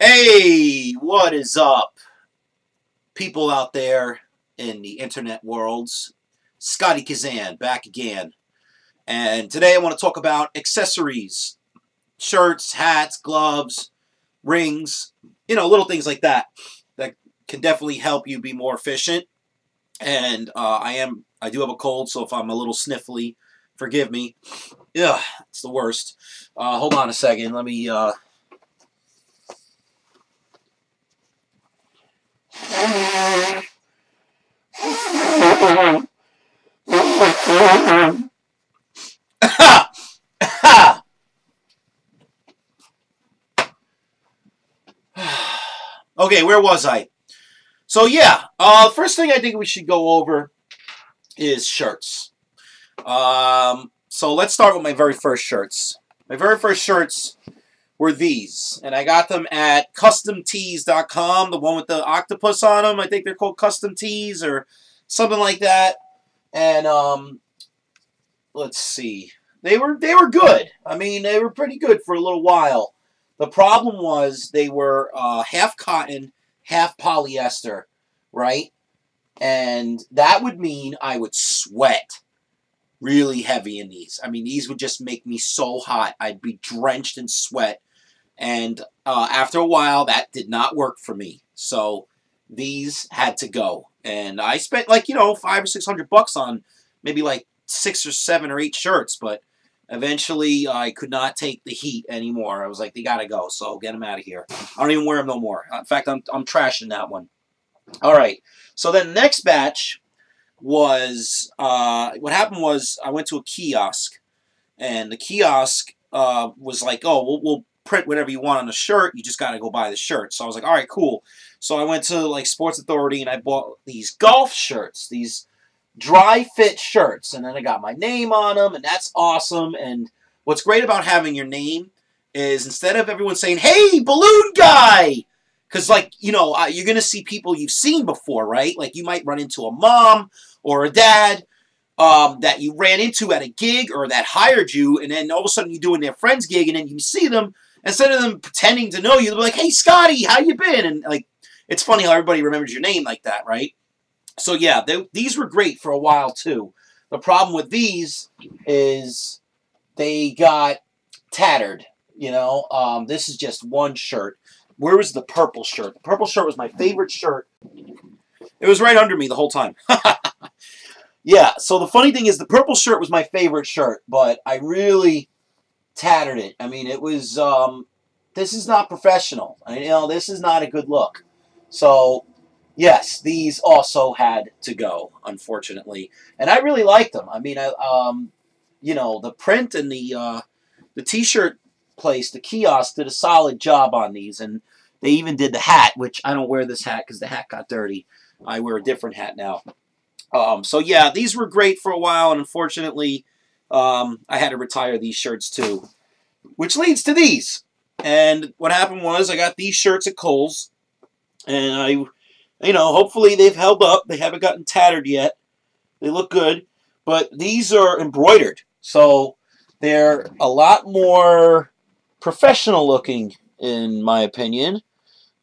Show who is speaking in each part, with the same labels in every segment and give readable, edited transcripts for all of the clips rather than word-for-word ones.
Speaker 1: Hey, what is up, people out there in the internet worlds? Scotty Kazan back again. And today I want to talk about accessories, shirts, hats, gloves, rings, little things like that that can definitely help you be more efficient. And I do have a cold, so if I'm a little sniffly, forgive me. Yeah, it's the worst. Hold on a second. Let me Okay, where was I? So yeah, first thing I think we should go over is shirts. So let's start with my very first shirts. My very first shirts were these, and I got them at customtees.com, the one with the octopus on them. I think they're called Custom Tees or something like that. And let's see, they were good. I mean, they were pretty good for a little while. The problem was they were half cotton, half polyester, right? And that would mean I would sweat really heavy in these. I mean, these would just make me so hot. I'd be drenched in sweat. And after a while, that did not work for me. So these had to go. And I spent like, $500 or $600 on maybe like 6 or 7 or 8 shirts. But eventually, I could not take the heat anymore. I was like, they got to go. So get them out of here. I don't even wear them no more. In fact, I'm trashing that one. All right. So then the next batch was, what happened was I went to a kiosk. And the kiosk was like, oh, we'll print whatever you want on the shirt. You just got to go buy the shirt. So I was like, all right, cool. So I went to like Sports Authority and I bought these golf shirts, these dry fit shirts. And then I got my name on them, and that's awesome. And what's great about having your name is instead of everyone saying, hey, balloon guy, because like, you're going to see people you've seen before, right? Like you might run into a mom or a dad that you ran into at a gig or that hired you, and then all of a sudden you're doing their friend's gig, and then you see them, instead of them pretending to know you, they'll be like, hey, Scotty, how you been? And like, it's funny how everybody remembers your name like that, right? So yeah, these were great for a while too. The problem with these is they got tattered, This is just one shirt. Where was the purple shirt? The purple shirt was my favorite shirt. It was right under me the whole time. Yeah, so the funny thing is the purple shirt was my favorite shirt, but I really tattered it. I mean, it was, this is not professional. This is not a good look. So, yes, these also had to go, unfortunately. And I really liked them. I mean, the print and the T-shirt place, the kiosk, did a solid job on these. And they even did the hat, which I don't wear this hat because the hat got dirty. I wear a different hat now. So yeah, these were great for a while, and unfortunately, I had to retire these shirts too. Which leads to these. And what happened was I got these shirts at Kohl's, and hopefully they've held up. They haven't gotten tattered yet. They look good, but these are embroidered, so they're a lot more professional looking, in my opinion.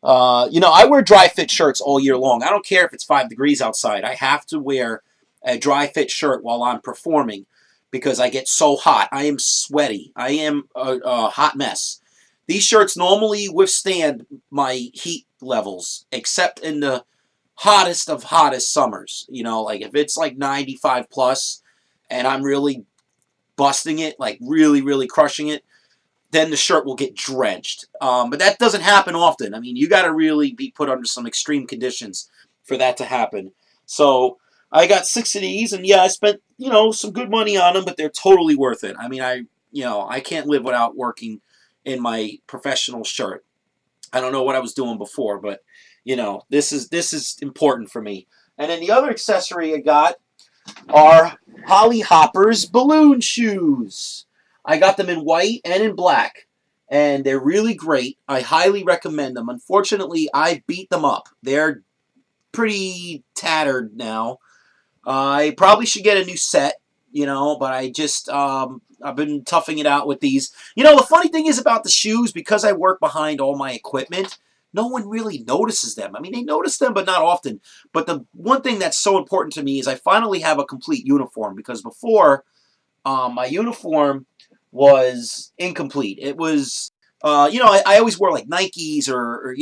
Speaker 1: I wear dry fit shirts all year long. I don't care if it's 5 degrees outside. I have to wear a dry fit shirt while I'm performing because I get so hot. I am sweaty. I am a hot mess. These shirts normally withstand my heat levels, except in the hottest of hottest summers. Like if it's like 95 plus and I'm really busting it, like really, really crushing it, then the shirt will get drenched. But that doesn't happen often. I mean, you got to really be put under some extreme conditions for that to happen. So I got 6 of these, and yeah, I spent, some good money on them, but they're totally worth it. I mean, I can't live without working in my professional shirt. I don't know what I was doing before, but, this is important for me. And then the other accessory I got are Holly Hopper's balloon shoes. I got them in white and in black, and they're really great. I highly recommend them. Unfortunately, I beat them up. They're pretty tattered now. I probably should get a new set, but I just, I've been toughing it out with these. The funny thing is about the shoes, because I work behind all my equipment, no one really notices them. I mean, they notice them, but not often. But the one thing that's so important to me is I finally have a complete uniform, because before, my uniform was incomplete. It was, I always wore like Nikes or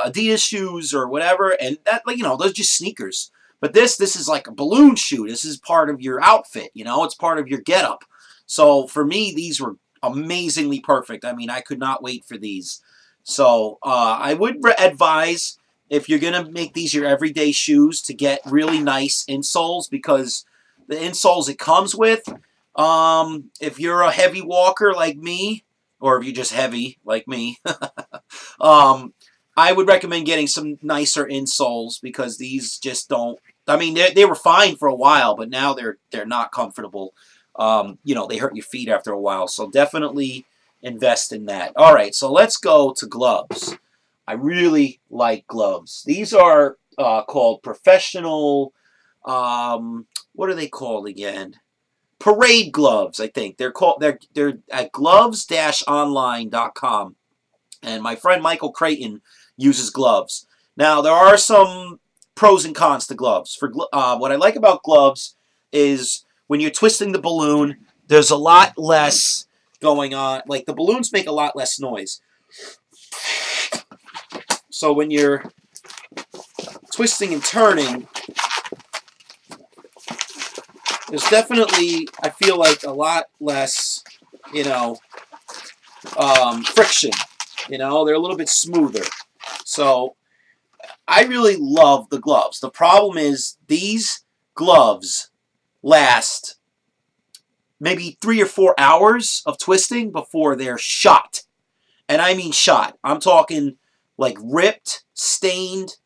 Speaker 1: Adidas shoes or whatever, and that, like, those are just sneakers. But this is like a balloon shoe. This is part of your outfit, it's part of your getup. So for me, these were amazingly perfect. I mean, I could not wait for these. So I would advise, if you're going to make these your everyday shoes, to get really nice insoles, because the insoles it comes with, if you're a heavy walker like me, or if you're just heavy like me, I would recommend getting some nicer insoles, because these just don't, I mean, they were fine for a while, but now they're not comfortable. They hurt your feet after a while, so definitely invest in that. All right, so let's go to gloves. I really like gloves. These are called professional, what are they called again? Parade gloves, I think. They're at gloves-online.com. And my friend Michael Creighton uses gloves. Now, there are some pros and cons to gloves. What I like about gloves is when you're twisting the balloon, there's a lot less going on. Like, the balloons make a lot less noise. So when you're twisting and turning, there's definitely, I feel like, a lot less, friction. They're a little bit smoother. So I really love the gloves. The problem is these gloves last maybe 3 or 4 hours of twisting before they're shot. And I mean shot. I'm talking like ripped, stained,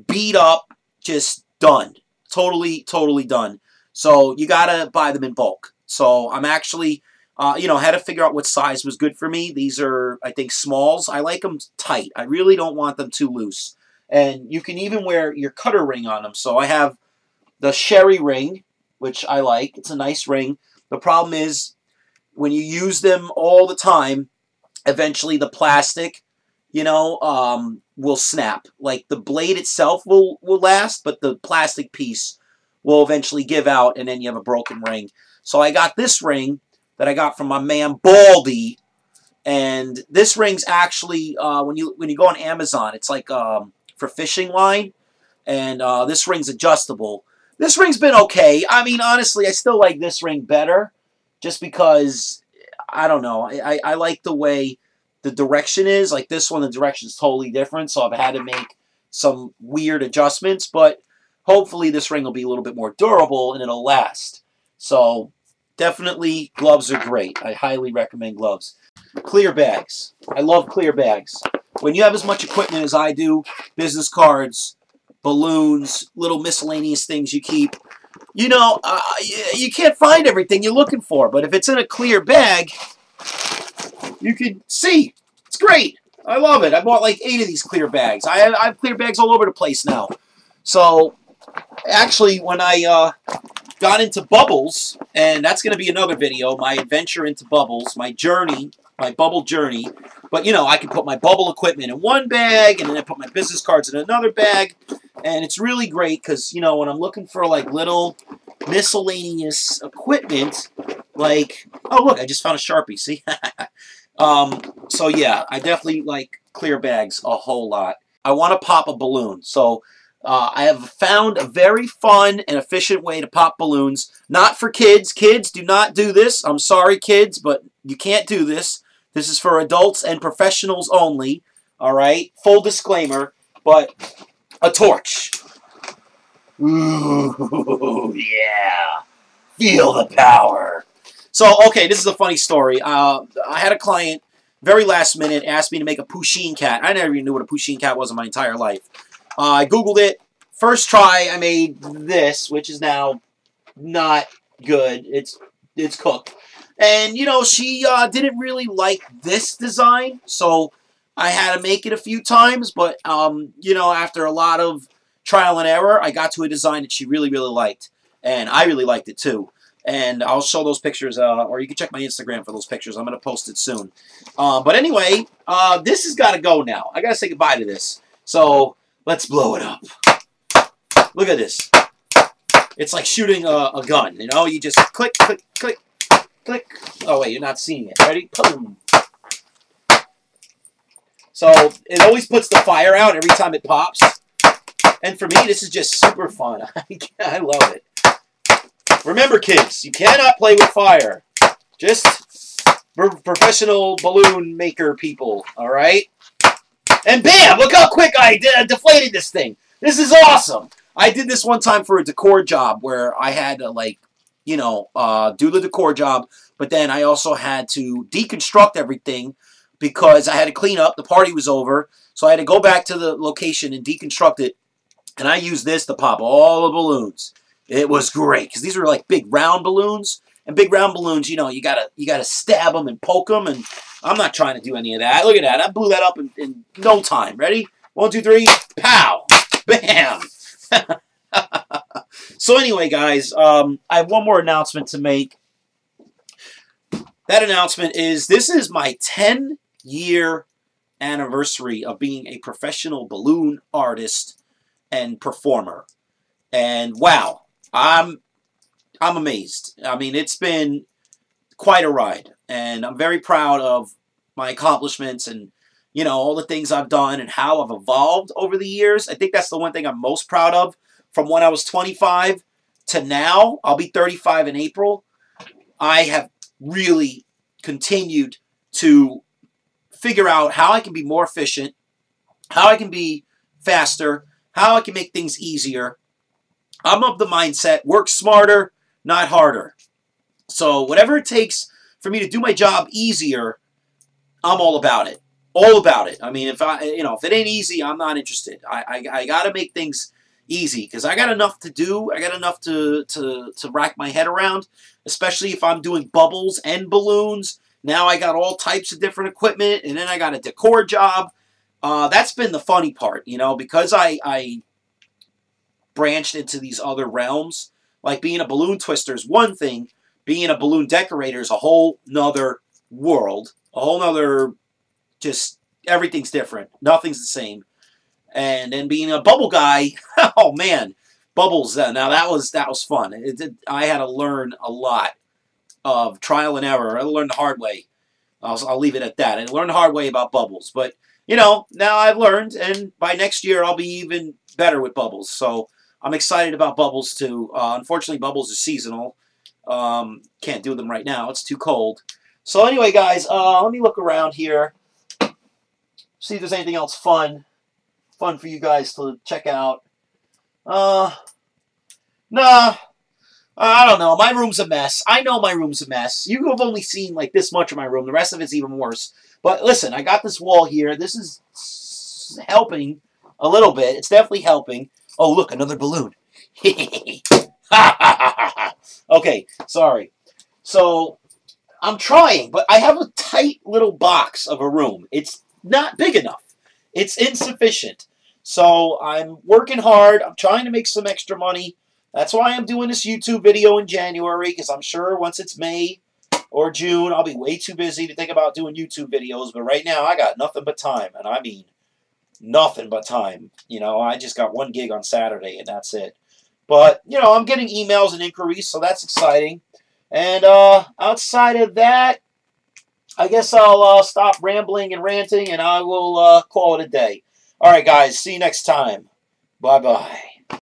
Speaker 1: beat up, just done. Totally, totally done. So you gotta buy them in bulk. So I'm actually, had to figure out what size was good for me. These are, I think, smalls. I like them tight. I really don't want them too loose. And you can even wear your cutter ring on them. So I have the Sherry ring, which I like. It's a nice ring. The problem is, when you use them all the time, eventually the plastic, will snap. Like, the blade itself will last, but the plastic piece will eventually give out, and then you have a broken ring. So I got this ring that I got from my man Baldy, and this ring's actually, when you go on Amazon, it's like for fishing line, and this ring's adjustable. This ring's been okay. I mean, honestly, I still like this ring better, just because, I don't know, I like the way the direction is. Like, this one, the direction is totally different, so I've had to make some weird adjustments, but hopefully this ring will be a little bit more durable and it'll last. So definitely, gloves are great. I highly recommend gloves. Clear bags. I love clear bags. When you have as much equipment as I do, business cards, balloons, little miscellaneous things you keep, you can't find everything you're looking for. But if it's in a clear bag, you can see. It's great. I love it. I bought like 8 of these clear bags. I have clear bags all over the place now. So actually, when I got into bubbles, and that's going to be another video, my adventure into bubbles, my journey, my bubble journey. But, I can put my bubble equipment in one bag, and then I put my business cards in another bag. And it's really great because, when I'm looking for, like, little miscellaneous equipment, like, oh, look, I just found a Sharpie, see? So, yeah, I definitely like clear bags a whole lot. I want to pop a balloon, so I have found a very fun and efficient way to pop balloons. Not for kids. Kids, do not do this. I'm sorry, kids, but you can't do this. This is for adults and professionals only. All right? Full disclaimer, but a torch. Ooh, yeah. Feel the power. So, okay, this is a funny story. I had a client, very last minute, asked me to make a Pusheen cat. I never even knew what a Pusheen cat was in my entire life. I Googled it. First try, I made this, which is now not good. It's cooked. And, she didn't really like this design, so I had to make it a few times. But, after a lot of trial and error, I got to a design that she really, really liked. And I really liked it, too. And I'll show those pictures, or you can check my Instagram for those pictures. I'm going to post it soon. But anyway, this has got to go now. I got to say goodbye to this. So let's blow it up. Look at this. It's like shooting a gun, you know? You just click, click, click, click. Oh, wait, you're not seeing it. Ready? Boom. So it always puts the fire out every time it pops. And for me, this is just super fun. I love it. Remember, kids, you cannot play with fire. Just professional balloon maker people, all right? And bam! Look how quick I deflated this thing. This is awesome. I did this one time for a decor job where I had to, like, you know, do the decor job, but then I also had to deconstruct everything because I had to clean up. The party was over, so I had to go back to the location and deconstruct it, and I used this to pop all the balloons. It was great because these were like big round balloons, and big round balloons, you know, you gotta stab them and poke them, and I'm not trying to do any of that. Look at that! I blew that up in no time. Ready? 1, 2, 3, pow, bam. So anyway, guys, I have one more announcement to make. That announcement is this is my 10-year anniversary of being a professional balloon artist and performer, and wow. I'm amazed. I mean, it's been quite a ride, and I'm very proud of my accomplishments and, you know, all the things I've done and how I've evolved over the years. I think that's the one thing I'm most proud of. From when I was 25 to now, I'll be 35 in April, I have really continued to figure out how I can be more efficient, how I can be faster, how I can make things easier. I'm of the mindset, work smarter, not harder. So whatever it takes for me to do my job easier, I'm all about it. All about it. I mean, if it ain't easy, I'm not interested. I got to make things easy because I got enough to do. I got enough to rack my head around, especially if I'm doing bubbles and balloons. Now I got all types of different equipment, and then I got a decor job. That's been the funny part, you know, because I branched into these other realms. Like being a balloon twister is one thing, being a balloon decorator is a whole nother world, a whole nother, just everything's different, nothing's the same. And then being a bubble guy, oh man, bubbles. Now that was fun. I had to learn a lot of trial and error. I learned the hard way. I'll leave it at that. I learned the hard way about bubbles, but you know, now I've learned, and by next year I'll be even better with bubbles. So I'm excited about bubbles too. Unfortunately, bubbles are seasonal. Can't do them right now. It's too cold. So anyway, guys, let me look around here. See if there's anything else fun for you guys to check out. Nah, I don't know. My room's a mess. I know my room's a mess. You have only seen like this much of my room. The rest of it's even worse. But listen, I got this wall here. This is helping a little bit. It's definitely helping. Oh, look, another balloon. Okay, sorry. So, I'm trying, but I have a tight little box of a room. It's not big enough. It's insufficient. So, I'm working hard. I'm trying to make some extra money. That's why I'm doing this YouTube video in January, because I'm sure once it's May or June, I'll be way too busy to think about doing YouTube videos. But right now, I got nothing but time, and I mean nothing but time. You know, I just got one gig on Saturday, and that's it. But, you know, I'm getting emails and inquiries, so that's exciting. And outside of that, I guess I'll stop rambling and ranting, and I will call it a day. All right, guys, see you next time. Bye-bye.